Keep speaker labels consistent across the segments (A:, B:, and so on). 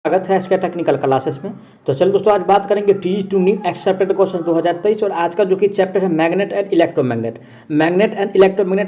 A: स्वागत है इसके टेक्निकल क्लासेस में। तो चलो दोस्तों, आज बात करेंगे टी नीट एक्सेप्टेड क्वेश्चन 2023 और आज का जो कि चैप्टर है मैग्नेट एंड इलेक्ट्रोमैग्नेट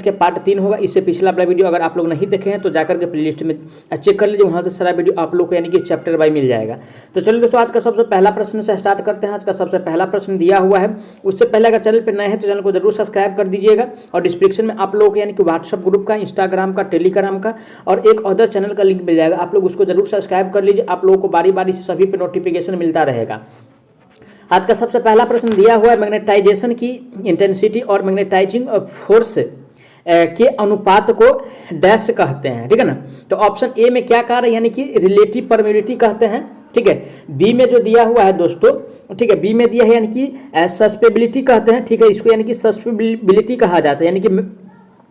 A: के पार्ट 3 होगा। इससे पिछला वाला वीडियो अगर आप लोग नहीं देखे हैं तो जाकर के प्लेलिस्ट में चेक कर लीजिए, वहाँ से सारा वीडियो आप लोग को यानी कि चैप्टर वाइज मिल जाएगा। तो चलिए दोस्तों, आज का सबसे पहला प्रश्न से स्टार्ट करते हैं। आज का सबसे पहला प्रश्न दिया हुआ है, उससे पहले अगर चैनल पर नए हैं तो चैनल को जरूर सब्सक्राइब कर दीजिएगा और डिस्क्रिप्शन में आप लोग यानी कि व्हाट्सअप ग्रुप का, इंस्टाग्राम का, टेलीग्राम का और एक अदर चैनल का लिंक मिल जाएगा। आप लोग उसको जरूर सब्सक्राइब कर लीजिए, आप लोगों को बारी बारी से सभी पे नोटिफिकेशन मिलता रहेगा। आज का सबसे पहला प्रश्न दिया हुआ है, मैग्नेटाइजेशन की इंटेंसिटी और मैग्नेटाइजिंग फोर्स के अनुपात को डैश कहते हैं, ठीक है ना। तो ऑप्शन ए में क्या कह रहा है, यानी कि रिलेटिव परमिटिविटी कहते हैं, ठीक है। बी में जो दिया हुआ है दोस्तों, ठीक है, बी में दिया है यानी कि सस्पेबिलिटी कहते हैं, ठीक है, इसको यानी कि सस्पेबिलिटी कहा जाता है, यानी कि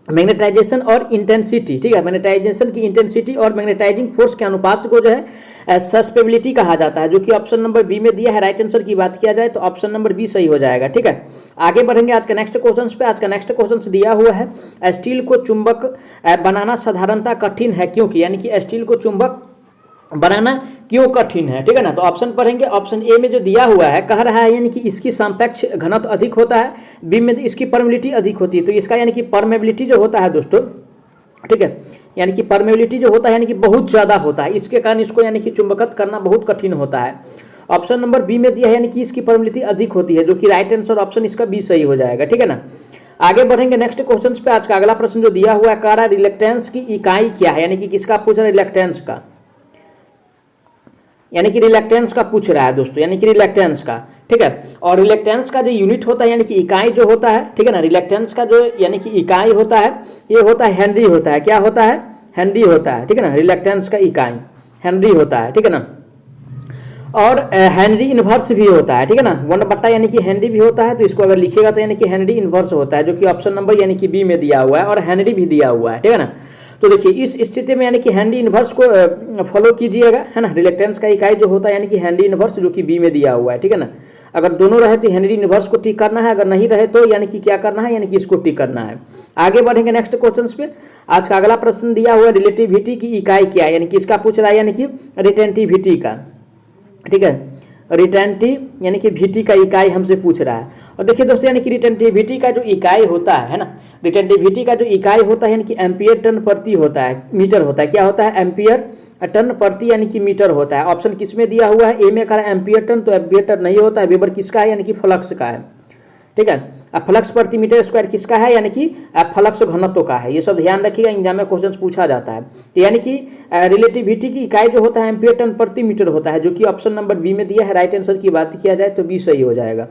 A: मैग्नेटाइजेशन और इंटेंसिटी, ठीक है, मैग्नेटाइजेशन की इंटेंसिटी और मैग्नेटाइजिंग फोर्स के अनुपात को जो है सस्पेबिलिटी कहा जाता है, जो कि ऑप्शन नंबर बी में दिया है। राइट आंसर की बात किया जाए तो ऑप्शन नंबर बी सही हो जाएगा, ठीक है। आगे बढ़ेंगे आज के नेक्स्ट क्वेश्चन पे। आज का नेक्स्ट क्वेश्चन दिया हुआ है, स्टील को चुंबक बनाना साधारणतः कठिन है क्योंकि, यानी कि स्टील को चुंबक बनाना क्यों कठिन है, ठीक है ना। तो ऑप्शन पढ़ेंगे। ऑप्शन ए में जो दिया हुआ है कह रहा है यानी कि इसकी सापेक्ष घनत्व अधिक होता है, बी में इसकी परमेबिलिटी अधिक होती है। तो इसका यानी कि परमेबिलिटी जो होता है दोस्तों, ठीक है, यानी कि परमेबिलिटी जो होता है यानी कि बहुत ज़्यादा होता है, इसके कारण इसको यानी कि चुंबकत्व करना बहुत कठिन होता है। ऑप्शन नंबर बी में दिया है यानी कि इसकी परमेबिलिटी अधिक होती है, जो कि राइट आंसर ऑप्शन इसका बी सही हो जाएगा, ठीक है ना। आगे बढ़ेंगे नेक्स्ट क्वेश्चन पे। आज का अगला प्रश्न जो दिया हुआ है कह रहा है रिलेक्टेंस की इकाई क्या है, यानी कि किसका पूछ रहा है, रिलेक्टेंस का, यानी कि रिलेक्टेंस का पूछ रहा है दोस्तों, यानी कि रिलेक्टेंस का, ठीक है। और रिलेक्टेंस का जो यूनिट होता है यानी कि इकाई जो होता है, ठीक है ना, रिलेक्टेंस का जो यानी कि इकाई होता है ये होता है हेनरी होता है। क्या होता है, हेनरी होता है, ठीक है ना। रिलेक्टेंस का इकाई हेनरी होता है, ठीक है ना। और हेनरी इनवर्स भी होता है, ठीक है ना, 1/, यानी कि हेनरी भी होता है। तो इसको अगर लिखिएगा तो यानी कि हेनरी इनवर्स होता है, जो कि ऑप्शन नंबर यानी कि बी में दिया हुआ है, और हेनरी भी दिया हुआ है, ठीक है ना। तो देखिए इस स्थिति में यानी कि हेनरी इनवर्स को फॉलो कीजिएगा, है ना। रिलेक्टेंस का इकाई जो होता है यानी कि हेनरी इनवर्स, जो कि बी में दिया हुआ है, ठीक है ना। अगर दोनों रहे तो हेनरी इनवर्स को टिक करना है, अगर नहीं रहे तो यानी कि क्या करना है, यानी कि इसको टिक करना है। आगे बढ़ेंगे नेक्स्ट क्वेश्चन पे। आज का अगला प्रश्न दिया हुआ है, रिलेटिविटी की इकाई क्या है, यानी कि इसका पूछ रहा है यानी कि रिटेंटिविटी का, ठीक है, रिटेंटिव यानी कि वीटी का इकाई हमसे पूछ रहा है। और देखिए दोस्तों, यानी कि रिटेंटिविटी का जो इकाई होता है ना, रिटेंटिविटी का जो इकाई होता है यानी कि एम्पियर टन प्रति होता है, मीटर होता है। क्या होता है, एम्पियर टन प्रति यानी कि मीटर होता है। ऑप्शन किस में दिया हुआ है, ए में कह रहा है एम्पियर टन, तो एम्पियर टन नहीं होता है। वेबर किसका है, यानी कि फ्लक्स का है, ठीक है। अब फ्लक्स प्रति मीटर स्क्वायर किसका है, यानी कि फ्लक्स घनत्व का है। ये सब ध्यान रखिएगा, एग्जाम में क्वेश्चन पूछा जाता है। तो यानी कि रिलेटिविटी की इकाई जो होता है एम्पियर टन प्रति मीटर होता है, जो कि ऑप्शन नंबर बी में दिया है। राइट आंसर की बात किया जाए तो बी सही हो जाएगा।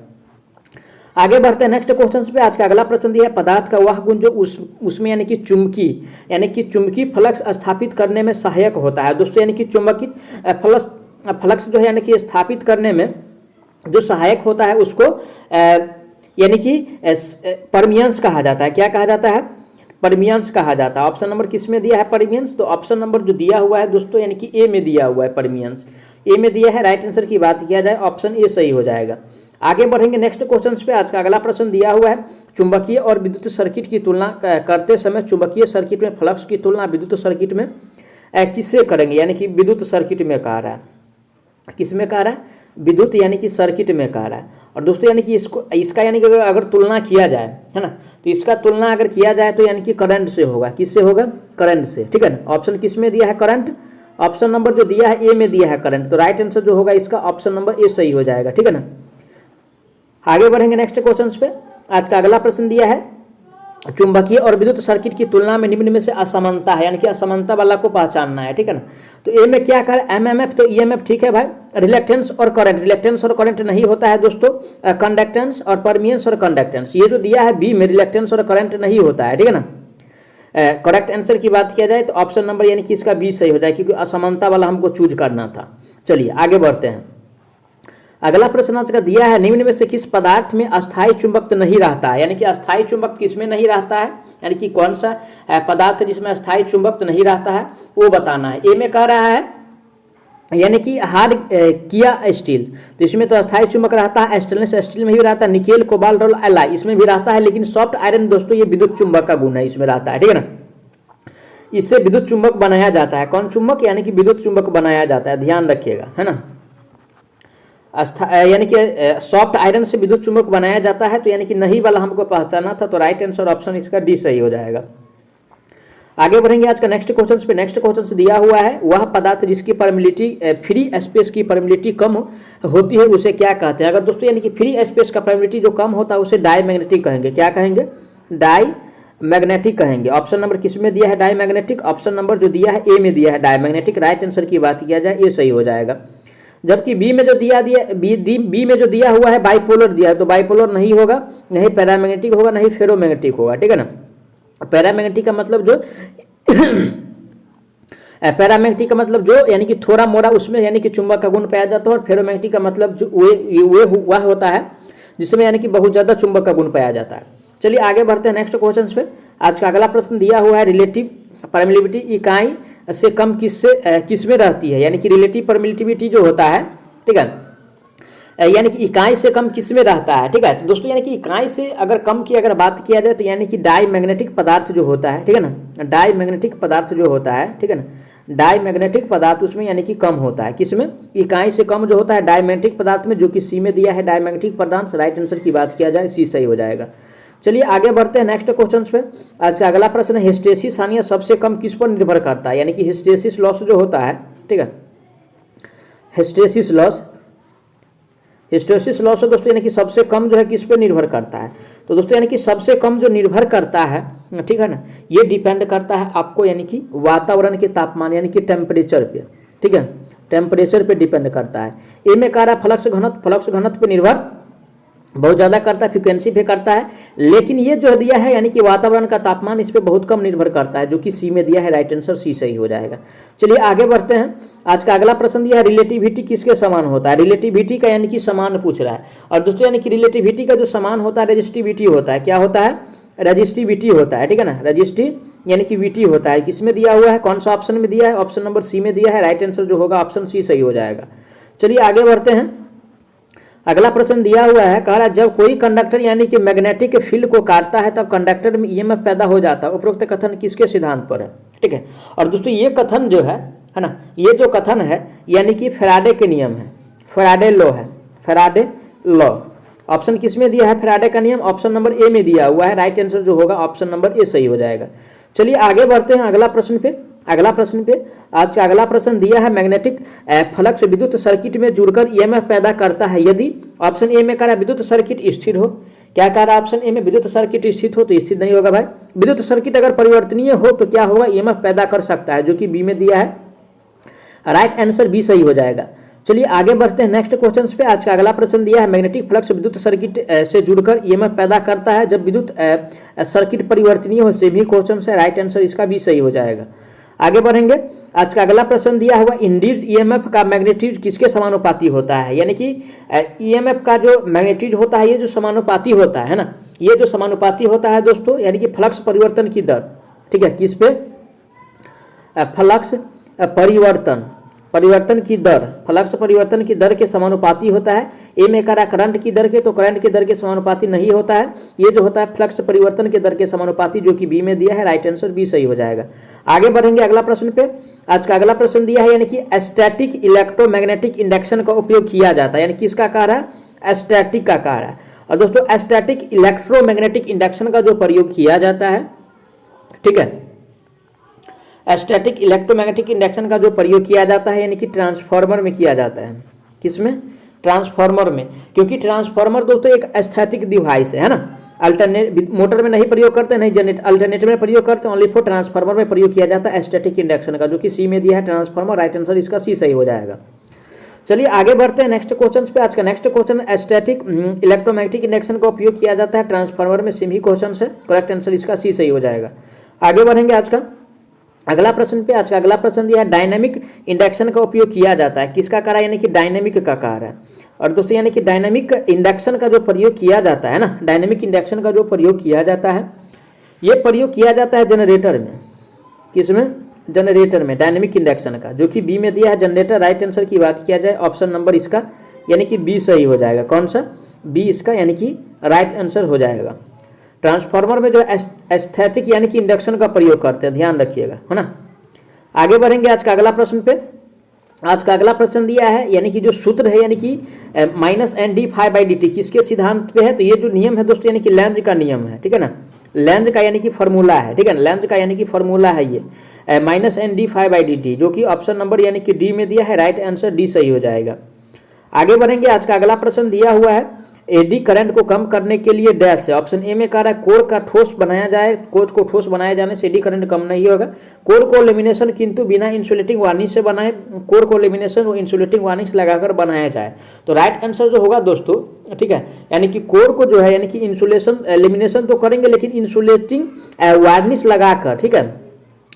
A: आगे बढ़ते हैं नेक्स्ट क्वेश्चन पे। आज का अगला प्रश्न दिया है, पदार्थ का वह गुण जो उसमें यानी कि चुंबकीय फ्लक्स स्थापित करने में सहायक होता है दोस्तों, यानी कि चुंबकीय फ्लक्स जो है यानी कि स्थापित करने में जो सहायक होता है उसको यानी कि परमियंस कहा जाता है। क्या कहा जाता है, परमियंस कहा जाता है। ऑप्शन नंबर किस में दिया है, परमियंस, तो ऑप्शन नंबर जो दिया हुआ है दोस्तों यानी कि ए में दिया हुआ है, परमियंस ए में दिया है। राइट आंसर की बात किया जाए ऑप्शन ए सही हो जाएगा। आगे बढ़ेंगे नेक्स्ट क्वेश्चन पे। आज का अगला प्रश्न दिया हुआ है, चुंबकीय और विद्युत सर्किट की तुलना करते समय चुंबकीय सर्किट में फ्लक्स की तुलना विद्युत सर्किट में किससे करेंगे, यानी कि विद्युत सर्किट में कह रहा है, किस में कह रहा है, विद्युत यानी कि सर्किट में कह रहा है। और दोस्तों यानी कि इसका यानी कि अगर तुलना किया जाए, है ना, तो इसका तुलना अगर किया जाए तो यानी कि करंट से होगा। किससे होगा, करंट से, ठीक है ना। ऑप्शन किस में दिया है, करंट। ऑप्शन नंबर जो दिया है ए में दिया है, करंट। तो राइट आंसर जो होगा इसका ऑप्शन नंबर ए सही हो जाएगा, ठीक है ना। आगे बढ़ेंगे नेक्स्ट क्वेश्चन पे। आज का अगला प्रश्न दिया है, चुंबकीय और विद्युत सर्किट की तुलना में निम्न में से असमानता है, यानी कि असमानता वाला को पहचानना है, ठीक है ना। तो ए में क्या कर एमएमएफ, तो ईएमएफ, ठीक है भाई। रिलेक्टेंस और करंट, रिलेक्टेंस और करंट नहीं होता है दोस्तों। कंडक्टेंस और परमियंस और कंडक्टेंस, ये जो दिया है बी में रिलेक्टेंस और करंट नहीं होता है, ठीक है ना। करेक्ट आंसर की बात किया जाए तो ऑप्शन नंबर यानी कि इसका बी सही हो जाए, क्योंकि असमानता वाला हमको चूज करना था। चलिए आगे बढ़ते हैं। अगला प्रश्न आज का दिया है, निम्न में से किस पदार्थ में अस्थायी चुंबकत्व नहीं रहता है, यानी कि अस्थायी चुंबक किसमें नहीं रहता है, यानी कि कौन सा पदार्थ जिसमें अस्थायी चुंबकत्व नहीं रहता है वो बताना है। ए में कह रहा है यानी कि हार्ड किया स्टील, तो इसमें तो अस्थायी चुंबक रहता है। स्टेनलेस स्टील में भी रहता है, निकेल, कोबाल्ट और एलाई इसमें भी रहता है। लेकिन सॉफ्ट आयरन दोस्तों ये विद्युत चुंबक का गुण है, इसमें रहता है, ठीक है ना। इससे विद्युत चुंबक बनाया जाता है। कौन चुंबक? यानी कि विद्युत चुंबक बनाया जाता है, ध्यान रखिएगा, है ना। यानी कि सॉफ्ट आयरन से विद्युत चुंबक बनाया जाता है, तो यानी कि नहीं वाला हमको पहचाना था, तो राइट आंसर ऑप्शन इसका डी सही हो जाएगा। आगे बढ़ेंगे आज का नेक्स्ट क्वेश्चन पे। नेक्स्ट क्वेश्चन दिया हुआ है, वह पदार्थ जिसकी परमिलिटी फ्री स्पेस की परमिलिटी कम होती है उसे क्या कहते हैं? अगर दोस्तों यानी कि फ्री स्पेस का परमिलिटी जो कम होता है उसे डाई मैग्नेटिक कहेंगे। क्या कहेंगे? डाई मैग्नेटिक कहेंगे। ऑप्शन नंबर किस में दिया है? Die magnetic. ऑप्शन नंबर जो दिया है ए में दिया है डाई मैग्नेटिक। राइट आंसर की बात किया जाए ये सही हो जाएगा। जबकि बी में जो बी में जो दिया हुआ है बाइपोलर दिया है, तो बाइपोलर नहीं होगा, नहीं पैरामैग्नेटिक होगा, नहीं फेरोमैग्नेटिक होगा, ठीक है ना। पैरामैग्नेटिक का मतलब जो पैरामैग्नेटिक का मतलब जो यानी कि थोड़ा मोड़ा उसमें यानी कि चुंबक का गुण पाया जाता है, और फेरोमैग्नेटिक का मतलब जो वह होता है जिसमें यानी कि बहुत ज़्यादा चुंबक का गुण पाया जाता है। चलिए आगे बढ़ते हैं नेक्स्ट क्वेश्चन पे। आज का अगला प्रश्न दिया हुआ है, रिलेटिव परमिलिबिलिटी इकाई से कम किसमें रहती है? यानी कि रिलेटिव परमिलिबिलिटी जो होता है, ठीक है, यानी कि इकाई से कम किसमें रहता है? ठीक है तो दोस्तों, यानी कि इकाई से अगर कम की अगर बात किया जाए तो यानी कि डाई मैग्नेटिक पदार्थ जो होता है, ठीक है ना, डाई मैग्नेटिक पदार्थ जो होता है, ठीक है ना, डाई मैग्नेटिक पदार्थ उसमें यानी कि कम होता है। किसमें? इकाई से कम जो होता है डाई मैग्नेटिक पदार्थ में, जो कि सी में दिया है डाई मैग्नेटिक पदार्थ। राइट आंसर की बात किया जाए सी सही हो जाएगा। चलिए आगे बढ़ते हैं नेक्स्ट क्वेश्चन पे। आज का अगला प्रश्न है, हिस्टेसिस हानि सबसे कम किस पर निर्भर करता है? यानी कि हिस्टेसिस लॉस जो होता है, ठीक है, हिस्टेसिस लॉस दोस्तों यानी कि सबसे कम जो है किस पे निर्भर करता है? तो दोस्तों यानी कि सबसे कम जो निर्भर करता है, ठीक है ना, ये डिपेंड करता है आपको यानी कि वातावरण के तापमान यानी कि टेम्परेचर पे, ठीक है, टेम्परेचर पे डिपेंड करता है। ए में कह रहा है फ्लक्स घनत्व पे निर्भर बहुत ज़्यादा करता है, फ्रिक्वेंसी पे करता है, लेकिन ये जो दिया है यानी कि वातावरण का तापमान इस पर बहुत कम निर्भर करता है, जो कि सी में दिया है। राइट आंसर सी सही हो जाएगा। चलिए आगे बढ़ते हैं। आज का अगला प्रश्न दिया है, रिलेटिविटी किसके समान होता है? रिलेटिविटी का यानी कि समान पूछ रहा है। और दोस्तों यानी कि रिलेटिविटी का जो समान होता है रेजिस्टिविटी होता है। क्या होता है? रेजिस्टिविटी होता है, ठीक है ना, रेजिस्टिव यानी कि वीटी होता है। किसमें दिया हुआ है? कौन सा ऑप्शन में दिया है? ऑप्शन नंबर सी में दिया है। राइट आंसर जो होगा ऑप्शन सी सही हो जाएगा। चलिए आगे बढ़ते हैं। अगला प्रश्न दिया हुआ है, कह रहा है जब कोई कंडक्टर यानी कि मैग्नेटिक फील्ड को काटता है तब कंडक्टर में ईएमएफ पैदा हो जाता है। उपरोक्त कथन किसके सिद्धांत पर है? ठीक है, और दोस्तों ये कथन जो है ना, ये जो कथन है यानी कि फैराडे के नियम है, फैराडे लॉ है, फैराडे लॉ। ऑप्शन किस में दिया है? फैराडे का नियम ऑप्शन नंबर ए में दिया हुआ है। राइट आंसर जो होगा ऑप्शन नंबर ए सही हो जाएगा। चलिए आगे बढ़ते हैं अगला प्रश्न पे। आज का अगला प्रश्न दिया है, मैग्नेटिक फ्लक्स विद्युत सर्किट में जुड़कर ईएमएफ पैदा करता है यदि ऑप्शन ए में कह रहा है विद्युत सर्किट स्थिर हो। क्या कह रहा है ऑप्शन ए में? विद्युत सर्किट स्थिर हो, तो स्थिर नहीं होगा भाई। विद्युत सर्किट अगर परिवर्तनीय हो तो क्या होगा? ईएमएफ पैदा कर सकता है, जो कि बी में दिया है। राइट आंसर बी सही हो जाएगा। चलिए आगे बढ़ते हैं नेक्स्ट क्वेश्चन पे। आज का अगला प्रश्न दिया है, मैग्नेटिक फ्लक्स विद्युत सर्किट से जुड़कर ईएमएफ पैदा करता है जब विद्युत सर्किट परिवर्तनीय हो। सेम ही क्वेश्चन है, राइट आंसर इसका भी सही हो जाएगा। आगे बढ़ेंगे। आज का अगला प्रश्न दिया हुआ, इंड्यूस्ड ईएमएफ का मैग्नीट्यूड किसके समानुपाती होता है? यानी कि ईएमएफ का जो मैग्नीट्यूड होता है ये जो समानुपाती होता है ना, ये जो समानुपाती होता है दोस्तों यानी कि फ्लक्स परिवर्तन की दर, ठीक है, किस पे? फ्लक्स परिवर्तन की दर, फ्लक्स परिवर्तन की दर के समानुपाती होता है। ए में कह रहा करंट की दर के, तो करंट की दर के समानुपाती नहीं होता है। ये जो होता है फ्लक्स परिवर्तन के दर के समानुपाती, जो कि बी में दिया है। राइट आंसर बी सही हो जाएगा। आगे बढ़ेंगे अगला प्रश्न पे। आज का अगला प्रश्न दिया है, यानी कि स्टैटिक इलेक्ट्रोमैग्नेटिक इंडक्शन का उपयोग किया जाता है। यानी किसका कह रहा है? स्टैटिक का कह रहा है। और दोस्तों स्टैटिक इलेक्ट्रोमैग्नेटिक इंडक्शन का जो प्रयोग किया जाता है, ठीक है, स्टैटिक इलेक्ट्रोमैग्नेटिक इंडक्शन का जो प्रयोग किया जाता है यानी कि ट्रांसफार्मर में किया जाता है। किसमें? ट्रांसफार्मर में, क्योंकि ट्रांसफार्मर दोस्तों एक एस्थेटिक डिवाइस है ना। अल्टरनेट मोटर में नहीं प्रयोग करते, नहीं जनरेट अल्टरनेटर में प्रयोग करते, ओनली फॉर ट्रांसफार्मर में प्रयोग किया जाता है स्टैटिक इंडक्शन का, जो कि सी में दिया है ट्रांसफार्मर। राइट आंसर इसका सी सही हो जाएगा। चलिए आगे बढ़ते हैं नेक्स्ट क्वेश्चन पे। आज का next question, static electromagnetic induction का उपयोग किया जाता है ट्रांसफार्मर में। सेम ही क्वेश्चन है, करेक्ट आंसर इसका सी सही हो जाएगा। आगे बढ़ेंगे आज का अगला प्रश्न पे। आज का अगला प्रश्न दिया है, डायनामिक इंडक्शन का उपयोग किया जाता है। किसका कह रहा है? यानी कि डायनामिक का कह रहा है। और दोस्तों यानी कि डायनामिक इंडक्शन का जो प्रयोग किया जाता है ना, डायनामिक इंडक्शन का जो प्रयोग किया जाता है, ये प्रयोग किया जाता है जनरेटर में। किसमें? जनरेटर में डायनामिक इंडक्शन का, जो कि बी में दिया है जनरेटर। राइट आंसर की बात किया जाए ऑप्शन नंबर इसका यानी कि बी सही हो जाएगा। कौन सा? बी इसका यानी कि राइट आंसर हो जाएगा। ट्रांसफार्मर में जो एस्थेटिक यानी कि इंडक्शन का प्रयोग करते हैं, ध्यान रखिएगा, है ना। आगे बढ़ेंगे आज का अगला प्रश्न पे। आज का अगला प्रश्न दिया है यानी कि जो सूत्र है यानी कि minus N D five by D T किसके सिद्धांत पे है, तो ये जो नियम है दोस्तों यानी कि लेंज का नियम है, ठीक है ना, लेंज का यानी कि फॉर्मूला है, ठीक है ना, लेंज का यानी कि फॉर्मूला है ये minus N D five by D T, जो कि ऑप्शन नंबर यानी कि डी में दिया है, राइट आंसर डी सही हो जाएगा। आगे बढ़ेंगे। आज का अगला प्रश्न दिया हुआ है एडी करंट को कम करने के लिए डैश है। ऑप्शन ए में कह रहा है कोर का ठोस बनाया जाए, कोर को ठोस बनाए जाने से एडी करंट कम नहीं होगा। कोर को लेमिनेशन किंतु बिना इंसुलेटिंग वार्निश से बनाए, कोर को लेमिनेशन और इंसुलेटिंग वार्निश लगाकर बनाया जाए। तो राइट आंसर जो होगा दोस्तों, ठीक है, यानी कि कोर को जो है यानी कि इंसुलेशन लेमिनेशन तो करेंगे लेकिन इंसुलेटिंग वार्निश लगाकर, ठीक है,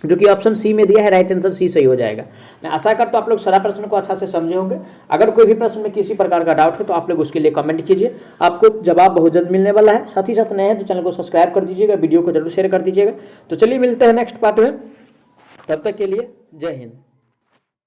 A: जो कि ऑप्शन सी में दिया है, राइट आंसर सी सही हो जाएगा। मैं आशा करता हूँ आप लोग सारा प्रश्न को अच्छा से समझे होंगे। अगर कोई भी प्रश्न में किसी प्रकार का डाउट हो तो आप लोग उसके लिए कमेंट कीजिए, आपको जवाब बहुत जल्द मिलने वाला है। साथ ही साथ नए हैं तो चैनल को सब्सक्राइब कर दीजिएगा, वीडियो को जरूर शेयर कर दीजिएगा। तो चलिए मिलते हैं नेक्स्ट पार्ट में, तब तक के लिए जय हिंद।